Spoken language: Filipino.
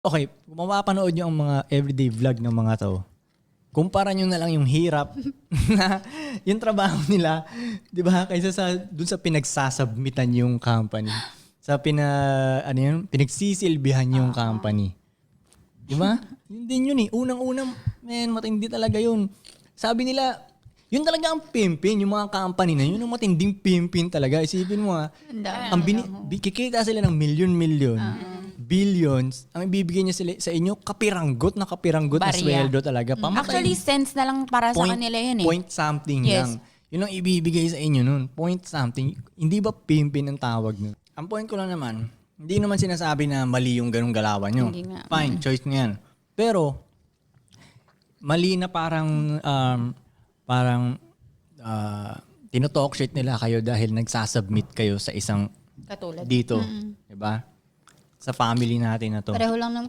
Okay, kung mapapanood nyo ang mga everyday vlog ng mga to, kumpara nyo na lang yung hirap na yung trabaho nila, di ba? Kaysa dun sa pinagsasubmitan yung company. Sa pinagsisilbihan yung company. Di ba? Yun din yun eh. Unang-unang, matindi talaga yun. Sabi nila, yun talaga ang pimpin, yung mga company na yun, ang matinding pimpin talaga. Isipin mo kikita sila ng milyon-milyon, billions, ang ibibigay niya sila sa inyo, kapiranggot na sweldo talaga. Pamatay. Actually, sense na lang para sa kanila yun eh. Point something lang. Yun ang ibibigay sa inyo nun. Point something. Hindi ba pimpin ang tawag nun? Ang point ko lang naman, hindi naman sinasabi na mali yung ganung galawan nyo. Hindi nga. Fine, choice nyo yan. Pero, mali na parang tinotalk shit nila kayo dahil nagsasubmit kayo sa isang Katulad. dito. Diba? Sa family natin na to. Pareho lang ng